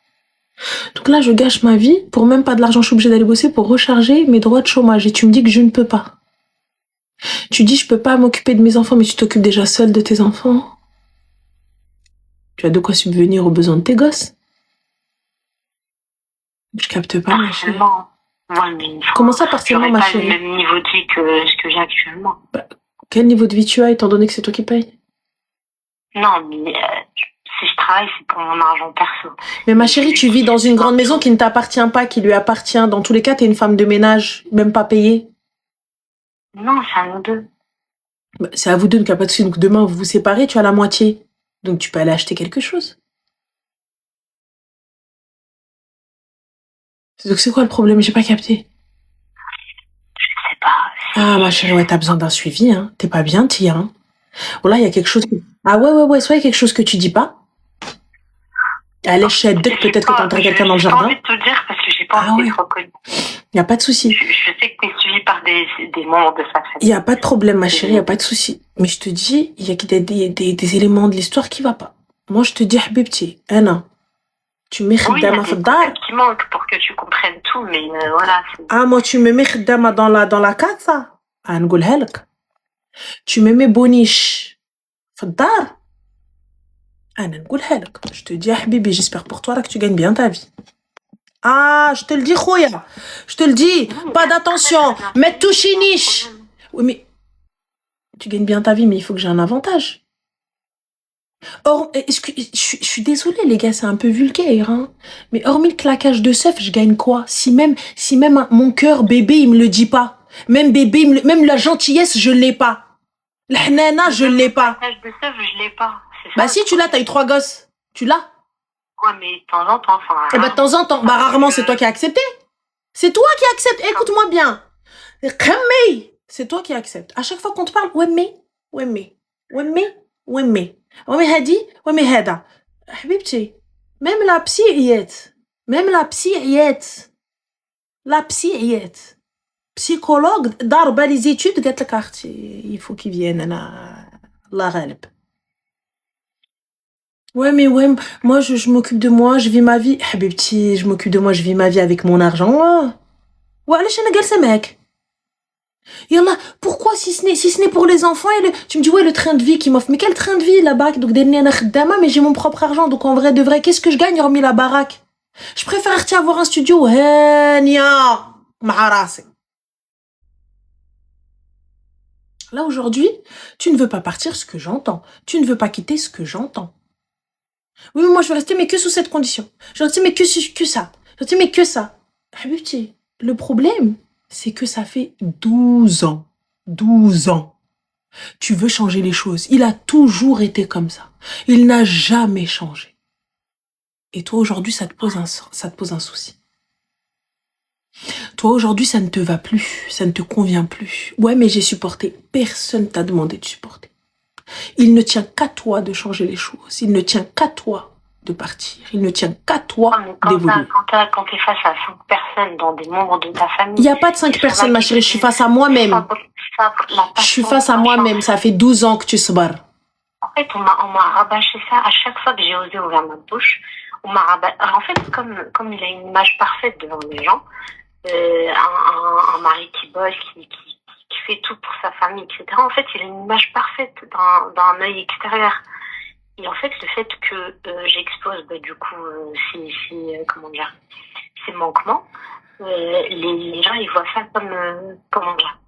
Donc là, je gâche ma vie, pour même pas de l'argent, je suis obligée d'aller bosser pour recharger mes droits de chômage. Et tu me dis que je ne peux pas. Tu dis, je peux pas m'occuper de mes enfants, mais tu t'occupes déjà seule de tes enfants. Tu as de quoi subvenir aux besoins de tes gosses. Je capte pas, ma chérie. Ouais, mais comment ça, partiellement, ma chérie? Pas le même niveau de vie que ce que j'ai actuellement. Bah, quel niveau de vie tu as, étant donné que c'est toi qui payes? Non, mais si je travaille, c'est pour mon argent perso. Mais ma chérie, tu vis dans une grande maison qui ne t'appartient pas, qui lui appartient. Dans tous les cas, t'es une femme de ménage, même pas payée. Non, c'est à nous deux. Bah, c'est à vous deux, donc il n'y a pas de souci. Donc demain, vous vous séparez, tu as la moitié. Donc tu peux aller acheter quelque chose. Donc c'est quoi le problème? J'ai pas capté. Je sais pas. Ah, ma chérie, ouais, t'as besoin d'un suivi, hein. T'es pas bien, Tia, hein. Oh là, il y a quelque chose que... Ah ouais, soit il y a quelque chose que tu dis pas. À l'échelle de peut-être que t'entends quelqu'un dans le jardin. J'ai pas envie de te dire parce que j'ai pas envie d'être reconnue. Y a pas de souci. Je sais que t'es suivie par des membres de sa famille. Y a pas de problème, ma chérie, y a pas de souci. Mais je te dis, il y a des éléments de l'histoire qui va pas. Moi, je te dis, Habibti, Anna, tu mets Khidama في الدار. Qui manque pour que tu comprennes tout, mais voilà. Ah, moi, tu me mets Khidama dans la casa. Ah, نقولها لك. Tu me mets boniche في الدار. أنا نقولها لك. Je te dis, Habibi, j'espère pour toi là que tu gagnes bien ta vie. Ah, je te le dis, Khoya. Je te le dis. Pas d'attention. Mais touchy niche. Oui, mais tu gagnes bien ta vie, mais il faut que j'ai un avantage. Or, je suis désolée, les gars, c'est un peu vulgaire, hein. Mais hormis le claquage de seuf, je gagne quoi? Si même mon cœur bébé, il me le dit pas. Même bébé, même la gentillesse, je l'ai pas. La hnana, je l'ai pas. Le claquage de seuf, je l'ai pas. Bah si, tu l'as, t'as eu 3 gosses. Tu l'as? Ouais, mais de temps en temps, enfin... Eh bah de temps en temps. Bah rarement, c'est toi qui as accepté. C'est toi qui acceptes. Écoute-moi bien. C'est toi qui acceptes. À chaque fois qu'on te parle, ouais mais هادي ومي هذا حبيبتي même la psy عيات psychologue ضاربه les études قالت لك اختي il faut qu'il vienne انا الله غالب ouais moi je m'occupe de moi je vis ma vie حبيبتي je m'occupe de moi je vis ma vie avec mon argent وعلاش انا جالسه معاك Yallah, pourquoi si ce n'est pour les enfants tu me dis ouais le train de vie qui m'offre mais quel train de vie là-bas donc dernier khdama mais j'ai mon propre argent donc en vrai de vrai qu'est-ce que je gagne hormis la baraque je préfère avoir un studio هانية مع راسي là aujourd'hui tu ne veux pas partir ce que j'entends tu ne veux pas quitter ce que j'entends Oui, mais moi, je veux rester, mais que sous cette condition. Je veux rester, mais que ça. Je veux rester, mais que ça. Habibti, le problème, c'est que ça fait 12 ans. 12 ans. Tu veux changer les choses. Il a toujours été comme ça. Il n'a jamais changé. Et toi, aujourd'hui, ça te pose un souci. Toi, aujourd'hui, ça ne te va plus. Ça ne te convient plus. Ouais, mais j'ai supporté. Personne t'a demandé de supporter. Il ne tient qu'à toi de changer les choses. Il ne tient qu'à toi de partir. Il ne tient qu'à toi d'évoluer. Quand tu es face à 5 personnes dans des membres de ta famille... Il n'y a pas de 5 personnes, ma chérie. Je suis face à moi-même. Je suis face à moi-même. Ça fait 12 ans que tu se barres. En fait, on m'a rabâché ça à chaque fois que j'ai osé ouvrir ma bouche. En fait, comme il a une image parfaite devant les gens, un mari qui bosse, qui fait tout pour sa famille, etc. En fait, il a une image parfaite d'un œil extérieur. Et en fait, le fait que j'expose, du coup, ces manquements, les gens, ils voient ça comme,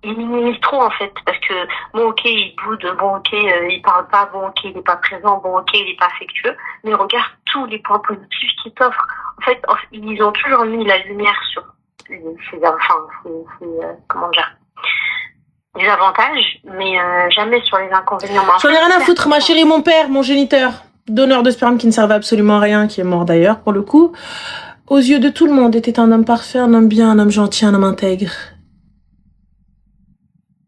ils minimisent trop, en fait. Parce que, bon, ok, il boude, bon, ok, il parle pas, bon, ok, il est pas présent, bon, ok, il est pas affectueux. Mais regarde tous les points positifs qu'il t'offre. En fait, ils ont toujours mis la lumière sur les avantages, mais jamais sur les inconvénients. J'en ai rien à foutre, ma chérie, mon père, mon géniteur, donneur de sperme qui ne servait absolument à rien, qui est mort d'ailleurs, pour le coup, aux yeux de tout le monde, était un homme parfait, un homme bien, un homme gentil, un homme intègre.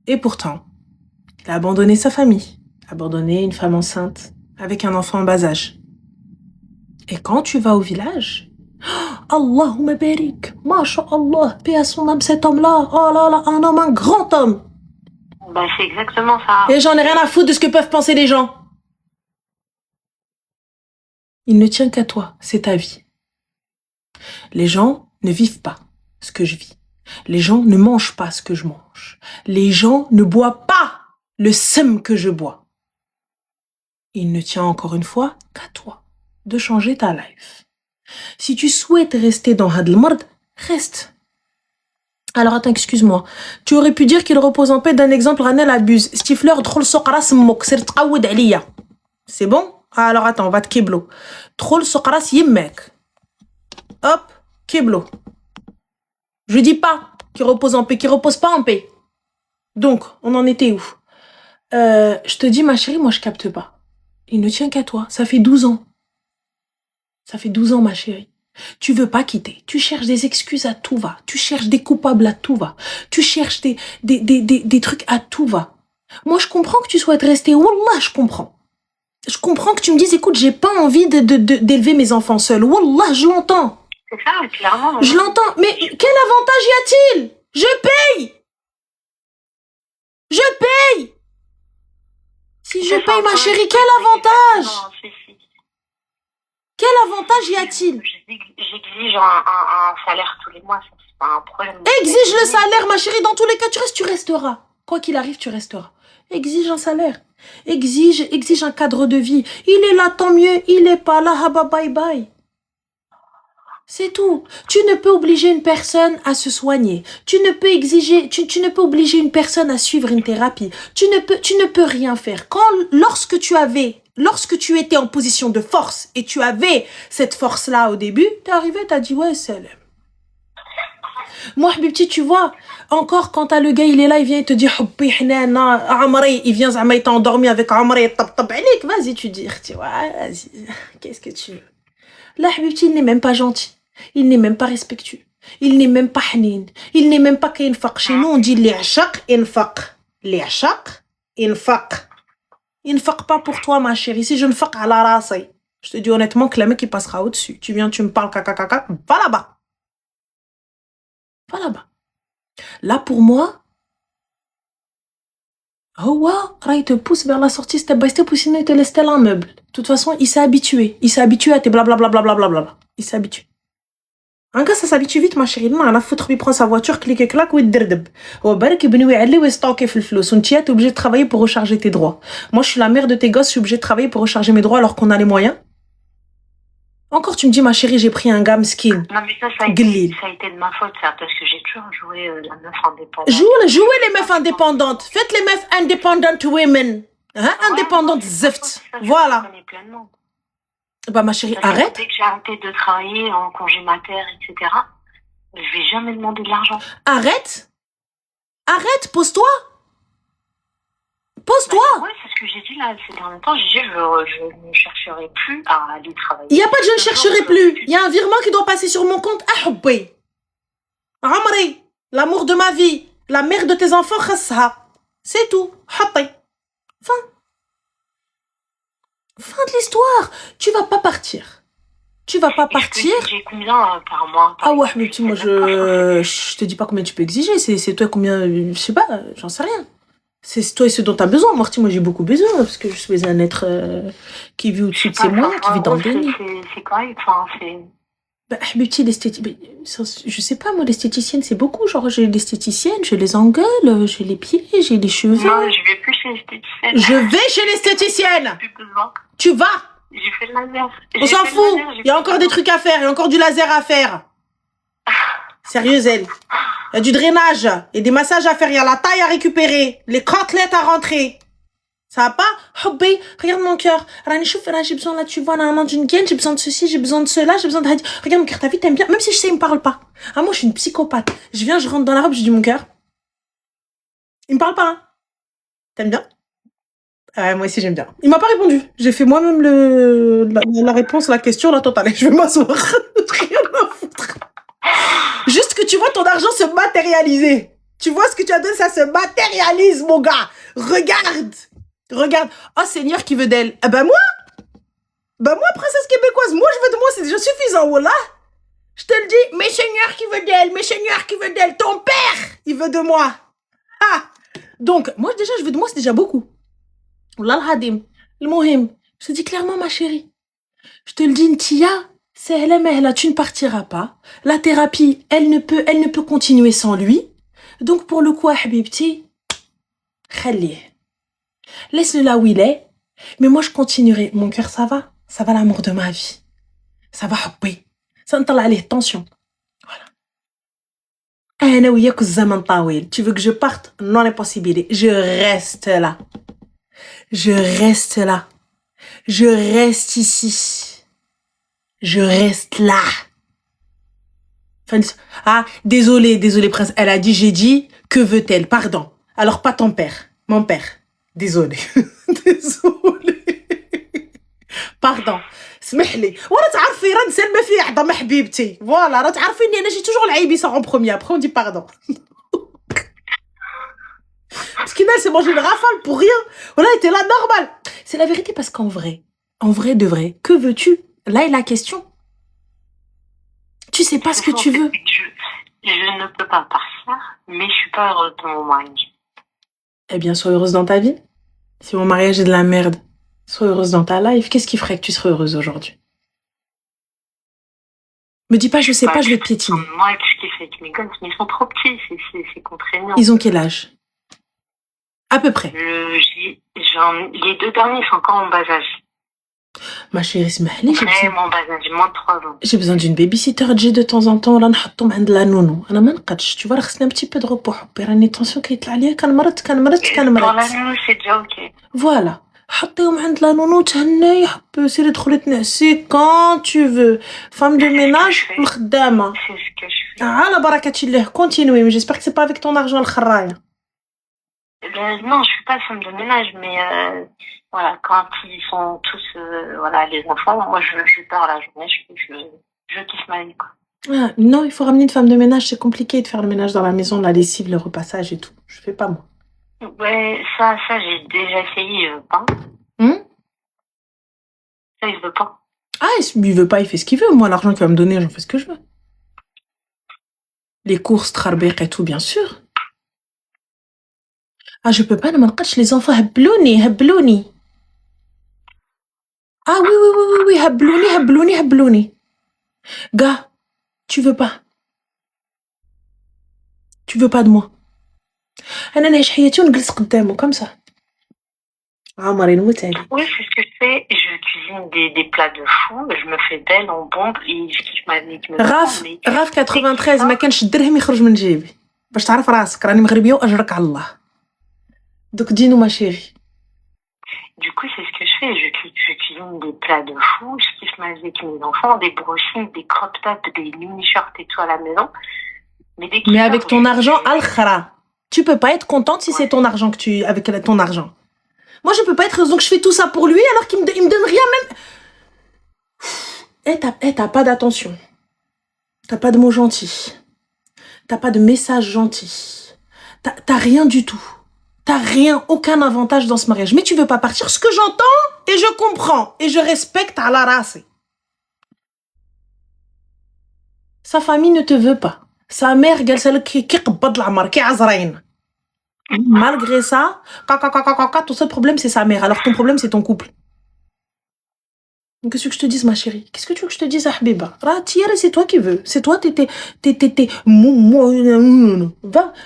Et pourtant, il a abandonné sa famille, abandonné une femme enceinte, avec un enfant en bas âge. Et quand tu vas au village, Allahumma barik, masha'Allah, paix à son âme, cet homme-là, oh là là, un homme, un grand homme. C'est exactement ça. Et j'en ai rien à foutre de ce que peuvent penser les gens. Il ne tient qu'à toi, c'est ta vie. Les gens ne vivent pas ce que je vis. Les gens ne mangent pas ce que je mange. Les gens ne boivent pas le seum que je bois. Il ne tient encore une fois qu'à toi de changer ta life. Si tu souhaites rester dans Had al-Mard, reste. Alors attends, excuse-moi. Tu aurais pu dire qu'il repose en paix d'un exemple, Ranel abuse. Stifler, drôle soqras mok, c'est tqaoud aliya. C'est bon? Alors attends, on va te kiblo. Drôle soqras yimmek. Hop, kiblo. Je dis pas qu'il repose en paix, qu'il repose pas en paix. Donc, on en était où? Je te dis, ma chérie, moi je capte pas. Il ne tient qu'à toi. Ça fait 12 ans. Ça fait 12 ans, ma chérie. Tu veux pas quitter. Tu cherches des excuses à tout va. Tu cherches des coupables à tout va. Tu cherches des trucs à tout va. Moi, je comprends que tu souhaites rester. Wallah, je comprends. Je comprends que tu me dises, écoute, j'ai pas envie d'élever mes enfants seuls. Wallah, je l'entends. C'est ça, clairement. Je l'entends. Mais quel avantage y a-t-il? Je paye. Je paye. Si je paye, ma chérie, quel avantage? Quel avantage y a-t-il? J'exige un salaire tous les mois, c'est pas un problème. Exige le salaire, ma chérie. Dans tous les cas, tu resteras. Quoi qu'il arrive, tu resteras. Exige un salaire. Exige un cadre de vie. Il est là, tant mieux. Il est pas là, haba bye bye. C'est tout. Tu ne peux obliger une personne à se soigner. Tu ne peux obliger une personne à suivre une thérapie. Tu ne peux rien faire. Lorsque tu étais en position de force et tu avais cette force-là au début, t'es arrivé, t'as dit ouais, c'est elle. Moi, Habibti, tu vois, encore quand t'as le gars, il est là, il vient, il te dit Hubbi Hnana, Amri, il vient, il t'a endormi avec Amri, il tape alik, vas-y, tu dis, tu vois, vas-y, qu'est-ce que tu veux? Là, Habibti, il n'est même pas gentil. Il n'est même pas respectueux. Il n'est même pas hanin. Il n'est même pas qu'infaq. Chez nous, on dit li'ashaq, infaq. Li'ashaq, infaq. Infaq pas pour toi, ma chérie. Si je ne faq à la rasay, je te dis honnêtement que le mec, il passera au-dessus. Tu viens, tu me parles, caca, va là-bas. Va là-bas. Là, pour moi, il te pousse vers la sortie step by step ou sinon il te laisse tel un meuble. De toute façon, il s'est habitué. Il s'est habitué à tes blablabla. Il s'est habitué. Un gars, ça s'habitue vite, ma chérie. Non, la foutre, il prend sa voiture, clique et claque, ou il derdeb. Ou barek, il benoui aller, ou il stocke et flou. Son tia, t'es obligé de travailler pour recharger tes droits. Moi, je suis la mère de tes gosses, je suis obligée de travailler pour recharger mes droits alors qu'on a les moyens. Encore, tu me dis, ma chérie, j'ai pris un gars skin. Non, mais ça a été de ma faute, ça, parce que j'ai toujours joué la meuf indépendante. Jouez les meufs indépendantes. Faites les meufs independent women. Hein, indépendantes zift. Voilà. Bah, ma chérie, Parce que arrête. dès que j'ai arrêté de travailler en congé mater, etc., je vais jamais demander de l'argent. Arrête. Arrête, pose-toi. Bah, Pose-toi. ouais, c'est ce que j'ai dit là ces derniers temps. J'ai dit, je ne chercherai plus à aller travailler. Il n'y a pas de je ne Le jour où chercherai j'aurai plus. plus Il y a un virement qui doit passer sur mon compte. Ahbé. Amri. L'amour de ma vie. La mère de tes enfants, khassa. C'est tout. Hatti. Fin de l'histoire. Tu vas pas partir. Tu vas pas Et je peux partir. exiger combien par mois par Ah ouais, exemple, mais tu, moi, sais même pas. je te dis pas combien tu peux exiger. C'est toi combien, je sais pas, j'en sais rien. C'est toi et ce dont tu as besoin. Marty, moi, j'ai beaucoup besoin parce que je suis un être qui vit Je au-dessus sais de ses pas, moyens, qui vit dans le déni. c'est correct. Enfin, c'est... Bah, Habibti, je sais pas, moi, l'esthéticienne, c'est beaucoup. Genre, j'ai l'esthéticienne, je les engueule, j'ai les pieds, j'ai les cheveux. Non, je vais plus chez l'esthéticienne. Je vais chez l'esthéticienne. Plus besoin. Tu vas. J'ai fait le laser. On s'en fout. Il y a encore des trucs à faire. Il y a encore du laser à faire. Sérieuse, elle. Il y a du drainage. Il y a des massages à faire. Il y a la taille à récupérer. Les côtelettes à rentrer. Ça va pas? Hobby, regarde mon cœur. Rani, chouf, là, j'ai besoin, là, tu vois, là, d'une gaine, j'ai besoin de ceci, j'ai besoin de cela, j'ai besoin de... Regarde mon cœur, ta vie, t'aimes bien? Même si je sais, il me parle pas. Ah, moi, je suis une psychopathe. Je viens, je rentre dans la robe, je dis mon cœur. Il me parle pas, hein. T'aimes bien? Moi aussi, j'aime bien. Il m'a pas répondu. J'ai fait moi-même la réponse à la question, là, totale. Je vais m'asseoir. Rien à foutre. Juste que tu vois ton argent se matérialiser. Tu vois ce que tu as donné, ça se matérialise, mon gars. Regarde. Regarde. Oh, Seigneur qui veut d'elle. Eh ben moi, princesse québécoise, moi, je veux de moi, c'est déjà suffisant, voilà. Je te le dis, mais Seigneur qui veut d'elle, mais Seigneur qui veut d'elle. Ton père, il veut de moi. Ah. Donc, moi, déjà, je veux de moi, c'est déjà beaucoup. Wallah al-hadim. Le mohim. Je te dis clairement, ma chérie. Je te le dis, Ntia, c'est là, tu ne partiras pas. La thérapie, elle ne peut continuer sans lui. Donc, pour le coup, Habibti, khalih. Laisse-le là où il est. Mais moi, je continuerai. Mon cœur, ça va. Ça va, l'amour de ma vie. Ça va, hubbi. Ça n'entend les tensions. Voilà. Ana ouyak zaman tawil. Tu veux que je parte? Non, impossible. Je reste là. Je reste là. Je reste ici. Je reste là. Ah, désolé, prince. Elle a dit, j'ai dit, que veut-elle? Pardon. Alors, pas ton père. Mon père. Désolé. désolé. Pardon. اسمحلي وانا تعرفي راه الانسان ما فيه عظمه حبيبتي فوالا راه تعرفي اني انا جي توجور العيب يسار en premier après on dit pardon parce qu'il s'est mangé une rafale pour rien voilà était là normal c'est la vérité parce qu'en vrai de vrai que veux-tu là est la question tu sais pas ce que tu veux je ne peux pas partir mais je suis pas heureuse dans mon mariage. Eh bien sois heureuse dans ta vie si mon mariage est de la merde. Sois heureuse dans ta life. Qu'est-ce qui ferait que tu serais heureuse aujourd'hui? Me dis pas, je sais pas, je vais te piétiner. Moi, ce qui fait que mes gosses, ils sont trop petits, c'est contraignant. Ils ont quel âge? À peu près. Les deux derniers sont encore en bas âge. Ma chérie, smahli, vraiment en bas âge, moins de 3 ans. J'ai besoin d'une babysitter de temps en temps. Là, نحطهم عند la nounou. أنا ما نقدش. Tu vois, خصني un petit peu de repos. راني tension كيطلع عليا كنمرض. Pour la nounou, c'est déjà ok. Voilà. حطيهم عند la nounou تهني حبي سيري دخلي تنعسي quand tu veux. Femme de ménage الخدامة. C'est ce que je fais. على بركة الله. Continue, mais j'espère que c'est pas avec ton argent الخرايا. Non, je suis pas femme de ménage, mais voilà, quand ils sont tous voilà, les enfants, moi je pars la journée, je kiffe ma vie, quoi. Ah, non, il faut ramener une femme de ménage, c'est compliqué de faire le ménage dans la maison, la lessive, le repassage et tout. Je fais pas moi. Ouais, ça j'ai déjà essayé, il veut pas. Ça, il veut pas. Ah, il veut pas, il fait ce qu'il veut. Moi, l'argent qu'il va me donner, j'en fais ce que je veux. Les courses, trarbek et tout, bien sûr. Ah, je peux pas, ne m'encache, les enfants, hablouni. Ah oui, hablouni. Gars, tu veux pas. Tu veux pas de moi. أنا نعيش حياتي ونجلس قدامه comme ça. عمري نموت عليه. Oui, c'est ce que je fais. Je cuisine des plats de fou. Je me fais belle en bombe et je kiffe ma vie. غاف 93 ما كانش الدرهم يخرج من جيبي. باش تعرف راسك راني مغربية وأجرك على الله. Donc dis-nous ma chérie. Du coup, c'est ce que je fais. Je cuisine des plats de fou. Je kiffe ma vie avec mes enfants, des brochings, des crop tops, des mini-shorts et tout à la maison. Mais avec ton argent, al-khara. Tu peux pas être contente si c'est ton argent que tu, avec ton argent. Moi, je peux pas être, donc je fais tout ça pour lui alors qu'il me donne rien même. T'as pas d'attention. T'as pas de mots gentils. T'as pas de messages gentils. T'as rien du tout. T'as rien, aucun avantage dans ce mariage. Mais tu veux pas partir. Ce que j'entends, et je comprends, et je respecte à la race. Sa famille ne te veut pas. Sa mère, malgré ça, ton seul problème, c'est sa mère. Alors ton problème, c'est ton couple. Qu'est-ce que je te dise, ma chérie? Qu'est-ce que tu veux que je te dise, Habiba? C'est toi qui veux. C'est toi, t'es. Va.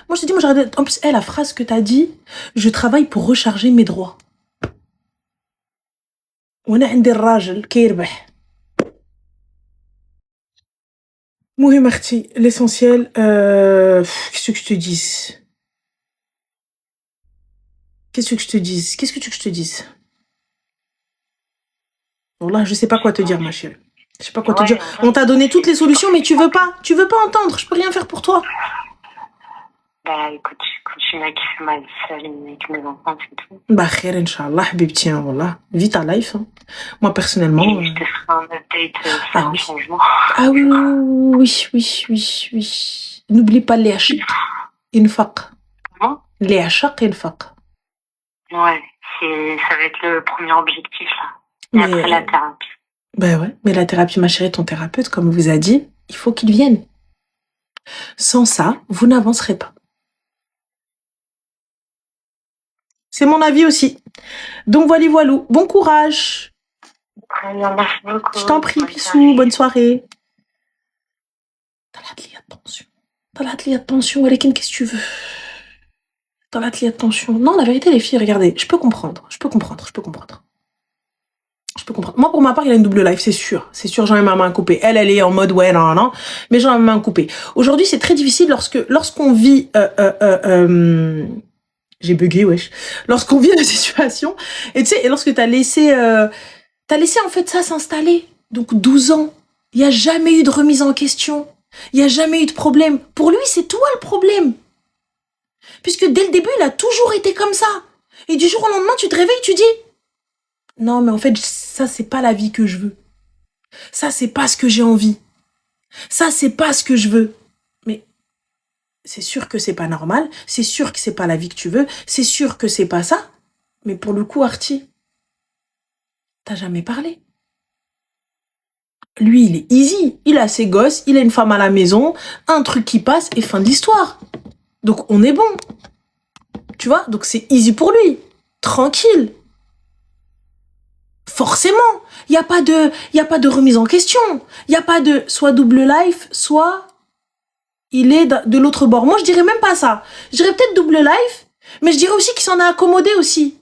Moi, je te dis, en plus, la phrase que t'as dit, je travaille pour recharger mes droits. On a un des rajel qui يربح. Mouhim Arti, l'essentiel, qu'est-ce que je te dise? Qu'est-ce que tu veux que je te dise? Wallah, je sais pas quoi te dire, ma chérie. Je sais pas quoi te dire. On t'a donné toutes les solutions, mais tu veux pas entendre. Je peux rien faire pour toi. Bah, écoute, je continue à kiffer ma vie seule avec mes enfants, c'est tout. Bah, khair, Inch'Allah, habibti, wallah. Vis ta life, hein. Moi, personnellement. Et je te ferai un update sur un changement. Ah oui. N'oublie pas les achaq. Infaq. Comment? Les achaq, infaq. Ouais, ça va être le premier objectif, là. Et après la thérapie. Ben ouais, mais la thérapie, ma chérie, ton thérapeute, comme vous a dit, il faut qu'il vienne. Sans ça, vous n'avancerez pas. C'est mon avis aussi. Donc voilà. Bon courage. Très bien, merci beaucoup. Je t'en prie, bisous, bonne soirée. T'as l'atelier de tension, Walekin, qu'est-ce que tu veux? Dans l'atelier de tension. Non, la vérité, les filles, regardez, je peux comprendre. Moi, pour ma part, il a une double life, c'est sûr. C'est sûr, j'en ai ma main coupée. Elle est en mode, ouais, non. Mais j'en ai ma main coupée. Aujourd'hui, c'est très difficile lorsqu'on vit, j'ai bugué, wesh. Lorsqu'on vit la situation, et tu sais, et lorsque t'as laissé en fait ça s'installer. Donc, 12 ans. Il n'y a jamais eu de remise en question. Il n'y a jamais eu de problème. Pour lui, c'est toi le problème. Puisque dès le début, il a toujours été comme ça. Et du jour au lendemain, tu te réveilles, tu dis, non, mais en fait, ça, c'est pas la vie que je veux. Ça, c'est pas ce que j'ai envie. Ça, c'est pas ce que je veux. Mais c'est sûr que c'est pas normal. C'est sûr que c'est pas la vie que tu veux. C'est sûr que c'est pas ça. Mais pour le coup, Arti, t'as jamais parlé. Lui, il est easy. Il a ses gosses, il a une femme à la maison, un truc qui passe et fin de l'histoire. Donc, on est bon. Tu vois? Donc, c'est easy pour lui. Tranquille. Forcément, il y a pas de remise en question. Il y a pas de soit double life, soit il est de l'autre bord. Moi, je dirais même pas ça. Je dirais peut-être double life, mais je dirais aussi qu'il s'en a accommodé aussi.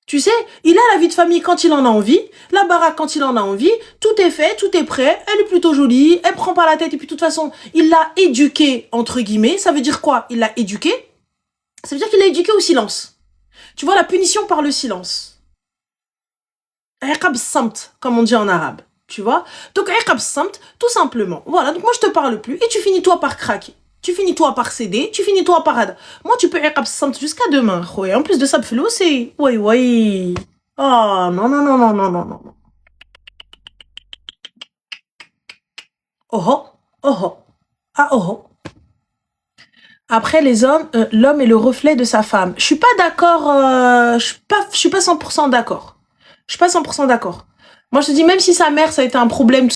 Tu sais, il a la vie de famille quand il en a envie, la baraque quand il en a envie, tout est fait, tout est prêt, elle est plutôt jolie, elle prend pas la tête et puis de toute façon, il l'a éduquée, entre guillemets. Ça veut dire quoi? Il l'a éduquée. Ça veut dire qu'il l'a éduquée au silence. Tu vois, la punition par le silence. Comme on dit en arabe, tu vois. Donc, tout simplement. Voilà, donc moi, je te parle plus et tu finis toi par craquer. Tu finis toi par céder, tu finis toi par... Moi, tu peux jusqu'à demain. En plus de ça, c'est... Oui. Oh, non. Oh. Ah, oh. Après, les hommes, l'homme est le reflet de sa femme. Je suis pas d'accord, je suis pas 100% d'accord. Je suis pas 100% d'accord. Moi, je te dis, même si sa mère, ça a été un problème,